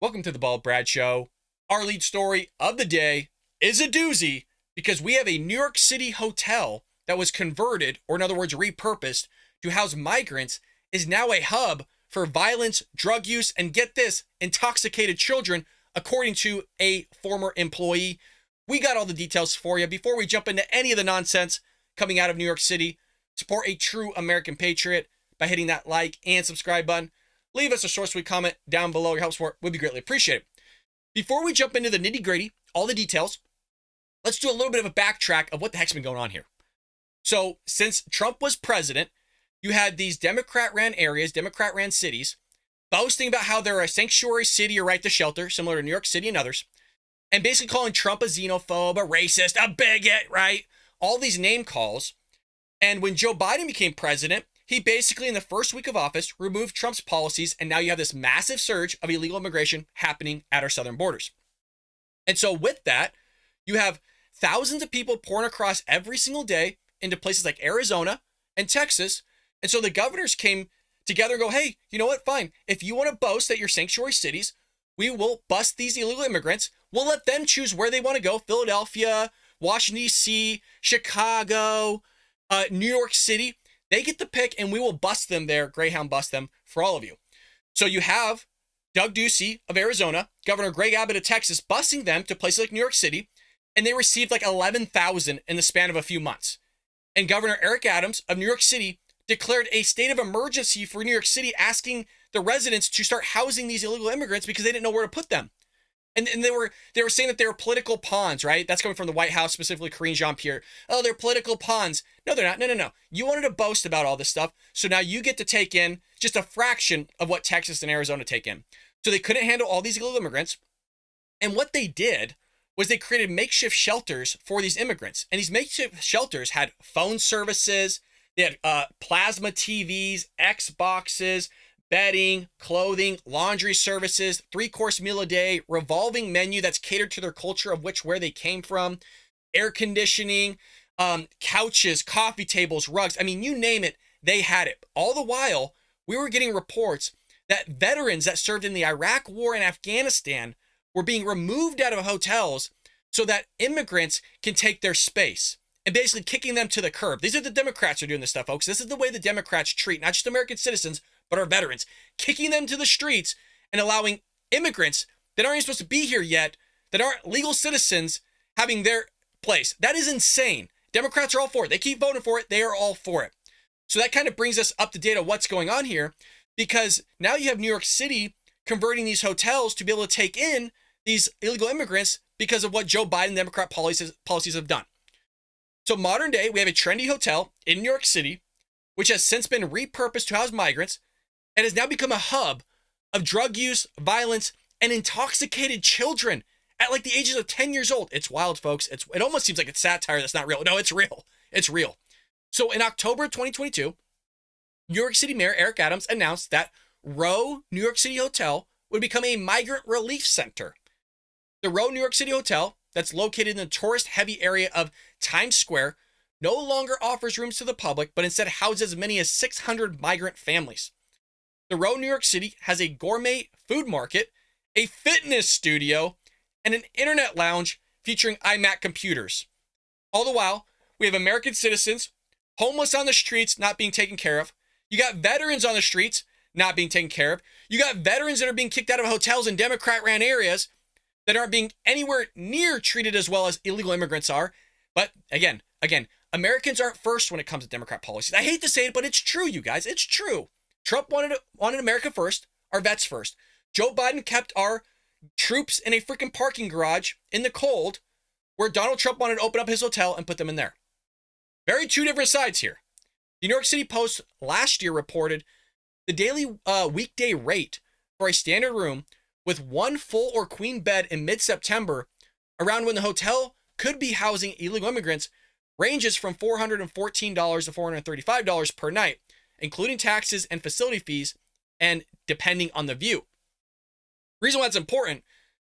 Welcome to the Bald Brad Show. Our lead story of the day is a doozy because we have a New York City hotel that was converted, or in other words, repurposed to house migrants, is now a hub for violence, drug use, and get this, intoxicated children, according to a former employee. We got all the details for you. Before we jump into any of the nonsense coming out of New York City, support a true American patriot by hitting that like and subscribe button. Leave us a short, sweet comment down below. Your help support would be greatly appreciated. Before we jump into the nitty-gritty, all the details, let's do a little bit of a backtrack of what the heck's been going on here. So since Trump was president, you had these Democrat-ran areas, Democrat-ran cities, boasting about how they're a sanctuary city or right to shelter, similar to New York City and others, and basically calling Trump a xenophobe, a racist, a bigot, right? All these name calls. And when Joe Biden became president, he basically, in the first week of office, removed Trump's policies, and now you have this massive surge of illegal immigration happening at our southern borders. And so with that, you have thousands of people pouring across every single day into places like Arizona and Texas. And so the governors came together and go, hey, you know what? Fine. If you want to boast that you're sanctuary cities, we will bust these illegal immigrants. We'll let them choose where they want to go. Philadelphia, Washington, D.C., Chicago, New York City. They get the pick, and we will bust them there, Greyhound bust them for all of you. So you have Doug Ducey of Arizona, Governor Greg Abbott of Texas, busing them to places like New York City, and they received like 11,000 in the span of a few months. And Governor Eric Adams of New York City declared a state of emergency for New York City, asking the residents to start housing these illegal immigrants because they didn't know where to put them. And they were saying that they were political pawns, right? That's coming from the White House, specifically Karine Jean-Pierre. Oh, they're political pawns. No, they're not. No. You wanted to boast about all this stuff, so now you get to take in just a fraction of what Texas and Arizona take in. So they couldn't handle all these illegal immigrants. And what they did was they created makeshift shelters for these immigrants. And these makeshift shelters had phone services, they had plasma TVs, Xboxes, bedding, clothing, laundry services, 3-course meal a day, revolving menu that's catered to their culture of where they came from, air conditioning, couches, coffee tables, rugs. I mean, you name it, they had it. All the while, we were getting reports that veterans that served in the Iraq War and Afghanistan were being removed out of hotels so that immigrants can take their space, and basically kicking them to the curb. These are the Democrats who are doing this stuff, folks. This is the way the Democrats treat not just American citizens, but our veterans, kicking them to the streets and allowing immigrants that aren't even supposed to be here yet, that aren't legal citizens, having their place. That is insane. Democrats are all for it. They keep voting for it. They are all for it. So that kind of brings us up to date on what's going on here, because now you have New York City converting these hotels to be able to take in these illegal immigrants because of what Joe Biden Democrat policies have done. So modern day, we have a trendy hotel in New York City, which has since been repurposed to house migrants and has now become a hub of drug use, violence, and intoxicated children at like the ages of 10 years old. It's wild, folks. It almost seems like it's satire that's not real. No, it's real. It's real. So in October 2022, New York City Mayor Eric Adams announced that Row New York City Hotel would become a migrant relief center. The Row New York City Hotel, that's located in the tourist-heavy area of Times Square, no longer offers rooms to the public, but instead houses as many as 600 migrant families. The Row New York City has a gourmet food market, a fitness studio, and an internet lounge featuring iMac computers. All the while, we have American citizens, homeless on the streets not being taken care of. You got veterans on the streets not being taken care of. You got veterans that are being kicked out of hotels in Democrat-ran areas that aren't being anywhere near treated as well as illegal immigrants are. But again, Americans aren't first when it comes to Democrat policies. I hate to say it, but it's true, you guys. It's true. Trump wanted America first, our vets first. Joe Biden kept our troops in a freaking parking garage in the cold, where Donald Trump wanted to open up his hotel and put them in there. Very two different sides here. The New York City Post last year reported the daily weekday rate for a standard room with one full or queen bed in mid-September, around when the hotel could be housing illegal immigrants, ranges from $414 to $435 per night, including taxes and facility fees, and depending on the view. The reason why it's important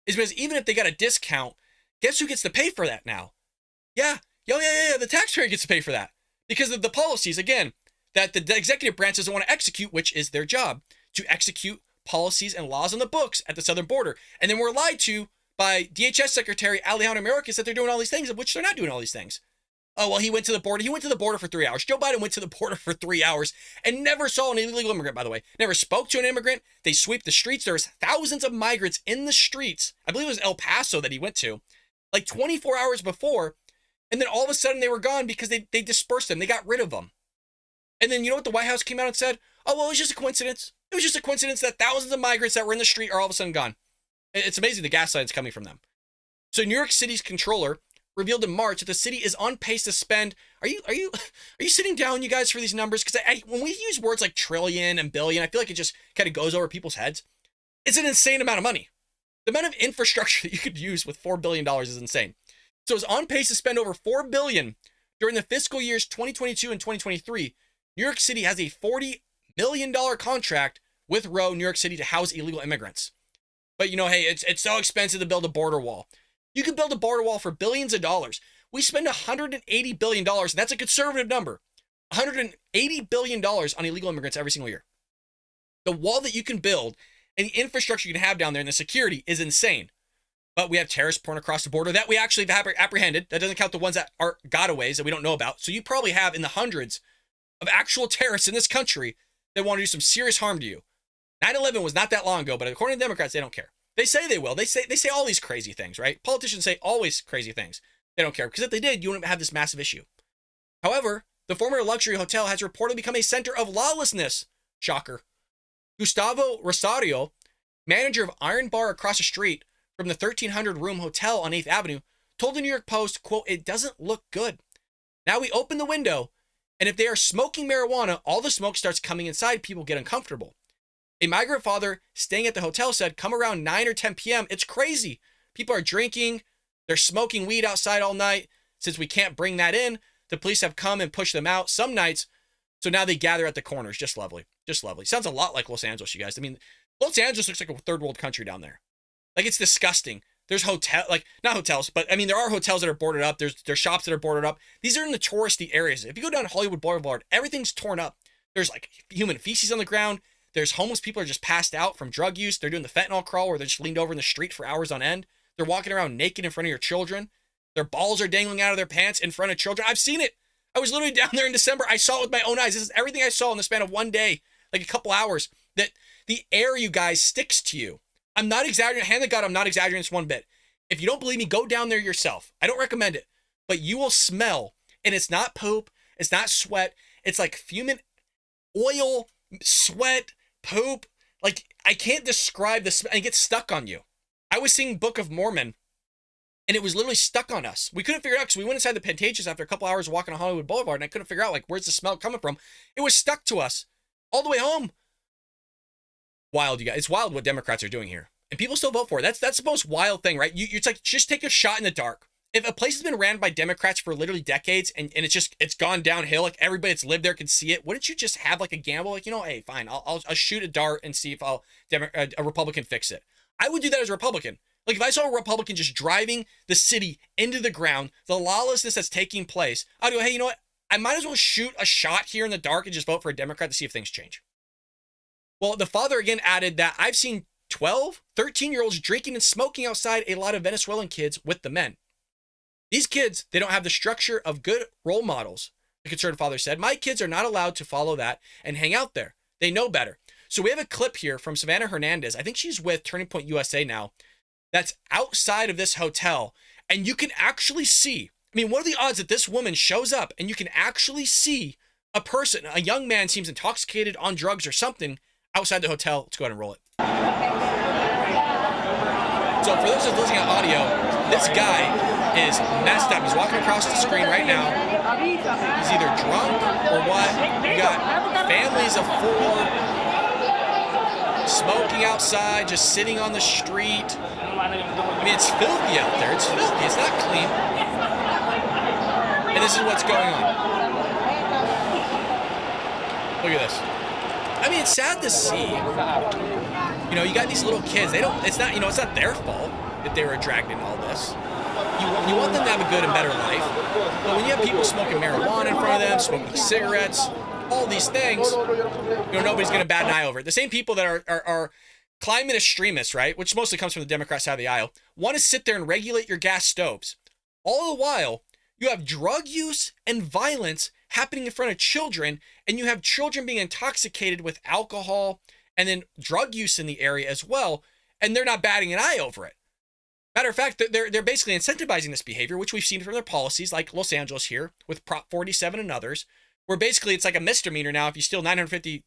is because even if they got a discount, guess who gets to pay for that now? Yeah, the taxpayer gets to pay for that because of the policies, again, that the executive branch doesn't want to execute, which is their job, to execute policies and laws on the books at the southern border. And then we're lied to by DHS Secretary Alejandro Mayorkas that they're doing all these things, of which they're not doing all these things. Oh, well, he went to the border. He went to the border for 3 hours. Joe Biden went to the border for 3 hours and never saw an illegal immigrant, by the way. Never spoke to an immigrant. They sweep the streets. There's thousands of migrants in the streets. I believe it was El Paso that he went to, like 24 hours before. And then all of a sudden they were gone because they dispersed them. They got rid of them. And then you know what the White House came out and said? Oh, well, it was just a coincidence. It was just a coincidence that thousands of migrants that were in the street are all of a sudden gone. It's amazing the gaslight's coming from them. So New York City's controller revealed in March that the city is on pace to spend. Are you sitting down, you guys, for these numbers? Because when we use words like trillion and billion, I feel like it just kind of goes over people's heads. It's an insane amount of money. The amount of infrastructure that you could use with $4 billion is insane. So it's on pace to spend over $4 billion during the fiscal years 2022 and 2023. New York City has a $40 million contract with Roe, New York City, to house illegal immigrants. But you know, hey, it's so expensive to build a border wall. You could build a border wall for billions of dollars. We spend $180 billion, and that's a conservative number, $180 billion on illegal immigrants every single year. The wall that you can build and the infrastructure you can have down there and the security is insane. But we have terrorists pouring across the border that we actually have apprehended. That doesn't count the ones that are gotaways that we don't know about. So you probably have in the hundreds of actual terrorists in this country that want to do some serious harm to you. 9/11 was not that long ago, but according to Democrats, they don't care. They say they will. They say all these crazy things, right? Politicians say always crazy things. They don't care, because if they did, you wouldn't have this massive issue. However, the former luxury hotel has reportedly become a center of lawlessness. Shocker. Gustavo Rosario, manager of Iron Bar across the street from the 1,300-room hotel on 8th Avenue, told the New York Post, quote, "It doesn't look good. Now we open the window, and if they are smoking marijuana, all the smoke starts coming inside. People get uncomfortable." A migrant father staying at the hotel said, "Come around 9 or 10 p.m. It's crazy. People are drinking. They're smoking weed outside all night. Since we can't bring that in, the police have come and pushed them out some nights. So now they gather at the corners." Just lovely. Just lovely. Sounds a lot like Los Angeles, you guys. I mean, Los Angeles looks like a third world country down there. Like, it's disgusting. There's not hotels, but I mean, there are hotels that are boarded up. There's shops that are boarded up. These are in the touristy areas. If you go down Hollywood Boulevard, everything's torn up. There's like human feces on the ground. There's homeless people are just passed out from drug use. They're doing the fentanyl crawl where they're just leaned over in the street for hours on end. They're walking around naked in front of your children. Their balls are dangling out of their pants in front of children. I've seen it. I was literally down there in December. I saw it with my own eyes. This is everything I saw in the span of one day, like a couple hours. That the air, you guys, sticks to you. I'm not exaggerating. Hand to God, I'm not exaggerating this one bit. If you don't believe me, go down there yourself. I don't recommend it, but you will smell, and it's not poop. It's not sweat. It's like fuming oil, sweat, poop. Like, I can't describe this. And it gets stuck on you. I was seeing Book of Mormon, and it was literally stuck on us. We couldn't figure it out because we went inside the Pantages after a couple hours walking on Hollywood Boulevard, and I couldn't figure out, like, where's the smell coming from? It was stuck to us all the way home. Wild, you guys. It's wild what Democrats are doing here. And people still vote for it. That's the most wild thing, right? It's like, just take a shot in the dark. If a place has been ran by Democrats for literally decades and it's gone downhill, like everybody that's lived there can see it, wouldn't you just have like a gamble? Like, you know, hey, fine, I'll shoot a dart and see if a Republican fix it. I would do that as a Republican. Like, if I saw a Republican just driving the city into the ground, the lawlessness that's taking place, I'd go, hey, you know what? I might as well shoot a shot here in the dark and just vote for a Democrat to see if things change. Well, the father again added that I've seen 12, 13-year-olds drinking and smoking outside a lot of Venezuelan kids with the men. These kids, they don't have the structure of good role models, the concerned father said. My kids are not allowed to follow that and hang out there. They know better. So we have a clip here from Savannah Hernandez. I think she's with Turning Point USA now. That's outside of this hotel. And you can actually see, I mean, what are the odds that this woman shows up and you can actually see a person, a young man seems intoxicated on drugs or something outside the hotel. Let's go ahead and roll it. So for those that's listening on audio, this guy is messed up. He's walking across the screen right now. He's either drunk or what. You got families of 4 smoking outside, just sitting on the street. I mean, it's filthy out there. It's filthy. It's not clean. And this is what's going on. Look at this. I mean, it's sad to see. You know, you got these little kids. It's not their fault that they were dragged into all this. You want them to have a good and better life. But when you have people smoking marijuana in front of them, smoking cigarettes, all these things, you know, nobody's going to bat an eye over it. The same people that are climate extremists, right, which mostly comes from the Democrat side of the aisle, want to sit there and regulate your gas stoves. All the while, you have drug use and violence happening in front of children, and you have children being intoxicated with alcohol and then drug use in the area as well, and they're not batting an eye over it. Matter of fact, they're basically incentivizing this behavior, which we've seen from their policies, like Los Angeles here with Prop 47 and others, where basically it's like a misdemeanor now if you steal $950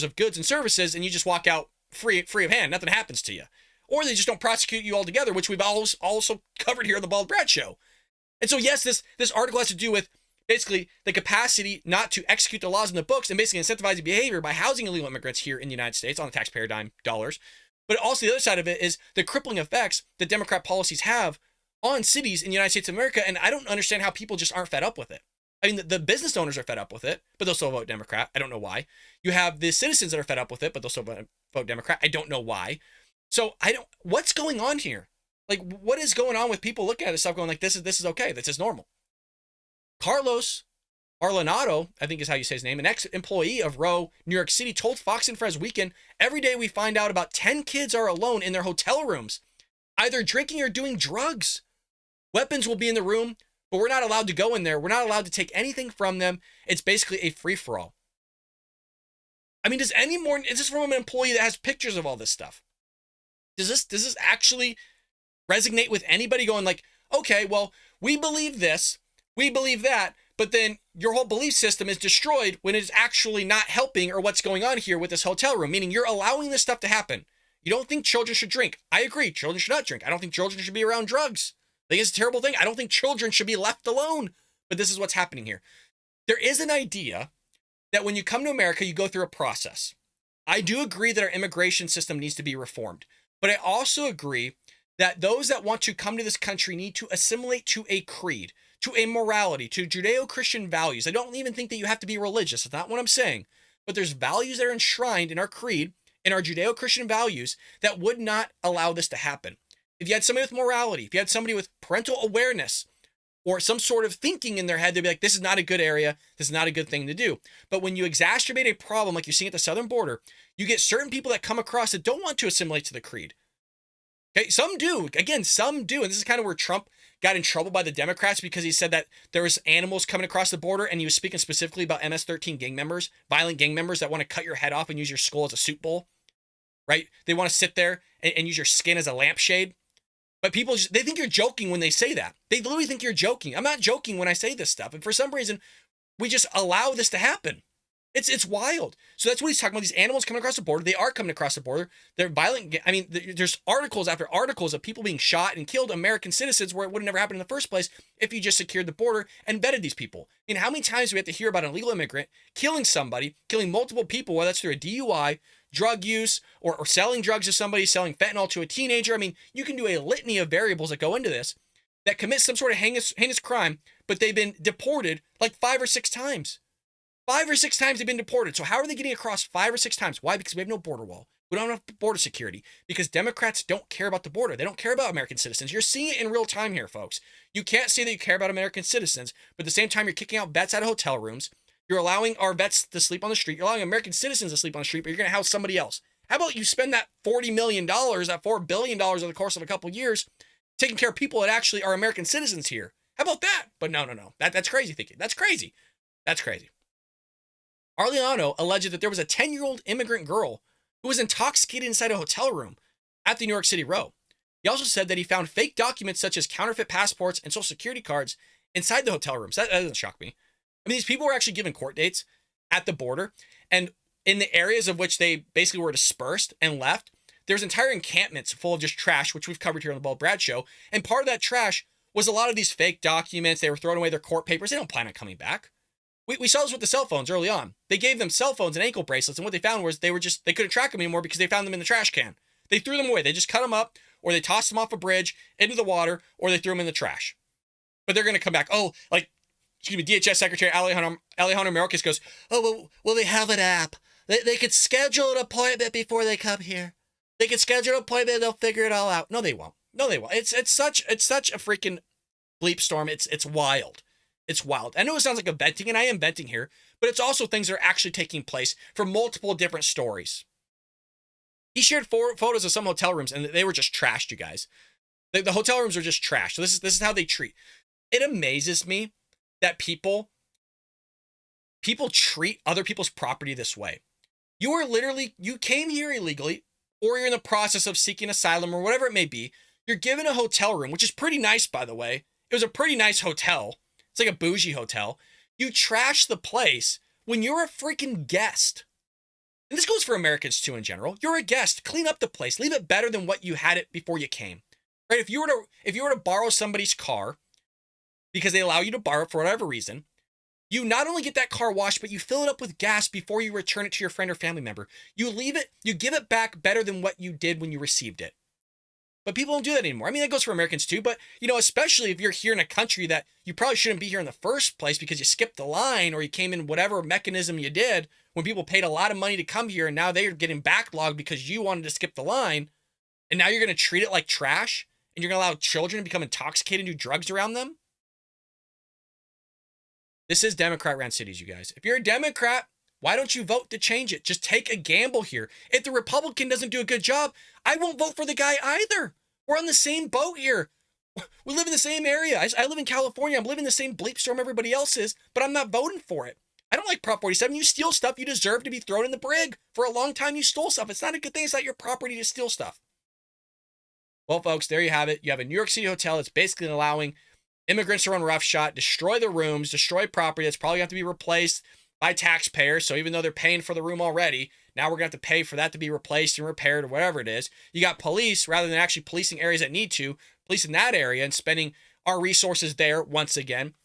of goods and services and you just walk out free of hand, nothing happens to you. Or they just don't prosecute you altogether, which we've also covered here on the Bald Brad Show. And so, yes, this article has to do with basically the capacity not to execute the laws in the books and basically incentivizing behavior by housing illegal immigrants here in the United States on the taxpayer dime dollars. But also the other side of it is the crippling effects that Democrat policies have on cities in the United States of America. And I don't understand how people just aren't fed up with it. I mean, the business owners are fed up with it, but they'll still vote Democrat. I don't know why. You have the citizens that are fed up with it, but they'll still vote Democrat. I don't know why. So what's going on here? Like, what is going on with people looking at this stuff going like, this is okay. This is normal. Carlos Arlonato, I think is how you say his name, an ex-employee of Row, New York City, told Fox and Friends Weekend, every day we find out about 10 kids are alone in their hotel rooms, either drinking or doing drugs. Weapons will be in the room, but we're not allowed to go in there. We're not allowed to take anything from them. It's basically a free-for-all. I mean, is this from an employee that has pictures of all this stuff? Does this actually resonate with anybody going like, okay, well, we believe this, we believe that, but then your whole belief system is destroyed when it's actually not helping or what's going on here with this hotel room, meaning you're allowing this stuff to happen. You don't think children should drink. I agree. Children should not drink. I don't think children should be around drugs. I think it's a terrible thing. I don't think children should be left alone, but this is what's happening here. There is an idea that when you come to America, you go through a process. I do agree that our immigration system needs to be reformed, but I also agree that those that want to come to this country need to assimilate to a creed, to a morality, to Judeo-Christian values. I don't even think that you have to be religious. That's not what I'm saying. But there's values that are enshrined in our creed, in our Judeo-Christian values, that would not allow this to happen. If you had somebody with morality, if you had somebody with parental awareness, or some sort of thinking in their head, they'd be like, this is not a good area. This is not a good thing to do. But when you exacerbate a problem like you're seeing at the southern border, you get certain people that come across that don't want to assimilate to the creed. Okay, some do. Again, some do. And this is kind of where Trump got in trouble by the Democrats because he said that there was animals coming across the border, and he was speaking specifically about MS-13 gang members, violent gang members that want to cut your head off and use your skull as a soup bowl, right? They want to sit there and use your skin as a lampshade. But people, they think you're joking when they say that. They literally think you're joking. I'm not joking when I say this stuff. And for some reason, we just allow this to happen. It's wild. So that's what he's talking about. These animals coming across the border. They are coming across the border. They're violent. I mean, there's articles after articles of people being shot and killed, American citizens, where it would have never happened in the first place if you just secured the border and vetted these people. I mean, how many times do we have to hear about an illegal immigrant killing somebody, killing multiple people, whether that's through a DUI, drug use, or selling drugs to somebody, selling fentanyl to a teenager? I mean, you can do a litany of variables that go into this that commit some sort of heinous crime, but they've been deported like 5 or 6 times. 5 or 6 times they've been deported. So how are they getting across 5 or 6 times? Why? Because we have no border wall. We don't have border security. Because Democrats don't care about the border. They don't care about American citizens. You're seeing it in real time here, folks. You can't say that you care about American citizens, but at the same time, you're kicking out vets out of hotel rooms. You're allowing our vets to sleep on the street. You're allowing American citizens to sleep on the street, but you're going to house somebody else. How about you spend that $40 million, that $4 billion over the course of a couple of years, taking care of people that actually are American citizens here? How about that? But no. That's crazy thinking. That's crazy. That's crazy. Arliano alleged that there was a 10-year-old immigrant girl who was intoxicated inside a hotel room at the New York City Row. He also said that he found fake documents such as counterfeit passports and social security cards inside the hotel rooms. That doesn't shock me. I mean, these people were actually given court dates at the border, and in the areas of which they basically were dispersed and left, there's entire encampments full of just trash, which we've covered here on the Bald Brad Show. And part of that trash was a lot of these fake documents. They were throwing away their court papers. They don't plan on coming back. We saw this with the cell phones early on. They gave them cell phones and ankle bracelets, and what they found was they couldn't track them anymore because they found them in the trash can. They threw them away. They just cut them up, or they tossed them off a bridge into the water, or they threw them in the trash. But they're going to come back. Oh, like, DHS Secretary Alejandro Mayorkas goes, oh, well, they have an app. They could schedule an appointment before they come here. They could schedule an appointment and they'll figure it all out. No, they won't. It's such a freaking bleep storm. It's wild. It's wild. I know it sounds like a venting, and I am venting here, but it's also things that are actually taking place for multiple different stories. He shared photos of some hotel rooms, and they were just trashed, you guys. The hotel rooms are just trashed. So this is how they treat. It amazes me that people treat other people's property this way. You came here illegally, or you're in the process of seeking asylum or whatever it may be. You're given a hotel room, which is pretty nice, by the way. It was a pretty nice hotel. It's like a bougie hotel. You trash the place when you're a freaking guest. And this goes for Americans too in general. You're a guest. Clean up the place. Leave it better than what you had it before you came. Right? If you were to borrow somebody's car because they allow you to borrow it for whatever reason, you not only get that car washed, but you fill it up with gas before you return it to your friend or family member. You give it back better than what you did when you received it. But people don't do that anymore. I mean, that goes for Americans too, but especially if you're here in a country that you probably shouldn't be here in the first place because you skipped the line or you came in whatever mechanism you did when people paid a lot of money to come here and now they're getting backlogged because you wanted to skip the line. And now you're going to treat it like trash and you're going to allow children to become intoxicated and do drugs around them. This is Democrat-ran cities, you guys. If you're a Democrat, why don't you vote to change it? Just take a gamble here. If the Republican doesn't do a good job, I won't vote for the guy either. We're on the same boat here. We live in the same area. I live in California. I'm living in the same bleep storm everybody else is, but I'm not voting for it. I don't like Prop 47. You steal stuff, you deserve to be thrown in the brig. For a long time, you stole stuff. It's not a good thing. It's not your property to steal stuff. Well, folks, there you have it. You have a New York City hotel that's basically allowing immigrants to run roughshod, destroy the rooms, destroy property that's probably going to have to be replaced by taxpayers. So even though they're paying for the room already, now we're going to have to pay for that to be replaced and repaired or whatever it is. You got police, rather than actually policing areas that need to, policing that area and spending our resources there once again.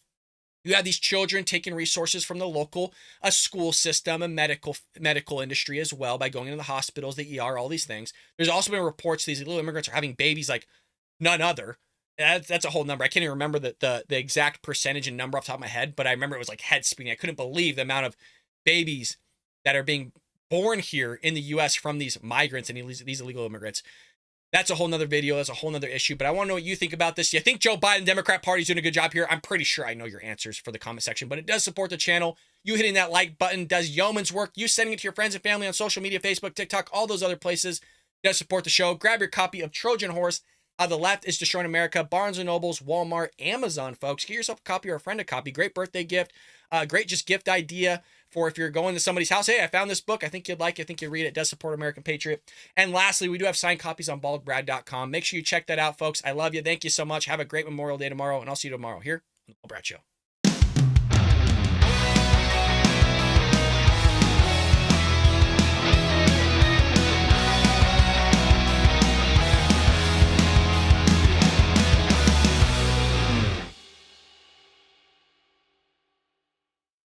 You have these children taking resources from the local school system and medical industry as well by going into the hospitals, the ER, all these things. There's also been reports these illegal immigrants are having babies like none other. That's a whole number. I can't even remember the exact percentage and number off the top of my head, but I remember it was like head spinning. I couldn't believe the amount of babies that are being born here in the U.S. from these migrants and these illegal immigrants. That's a whole nother video. That's a whole nother issue. But I want to know what you think about this. You think Joe Biden, Democrat Party, is doing a good job here? I'm pretty sure I know your answers for the comment section, but it does support the channel. You hitting that like button does yeoman's work. You sending it to your friends and family on social media, Facebook, TikTok, all those other places does support the show. Grab your copy of Trojan Horse. The left is Destroying America. Barnes & Nobles, Walmart, Amazon, folks. Get yourself a copy or a friend a copy. Great birthday gift. Great just gift idea for if you're going to somebody's house. Hey, I found this book. I think you'd like it. I think you'd read it. It does support American Patriot. And lastly, we do have signed copies on baldbrad.com. Make sure you check that out, folks. I love you. Thank you so much. Have a great Memorial Day tomorrow, and I'll see you tomorrow here on The Bald Brad Show.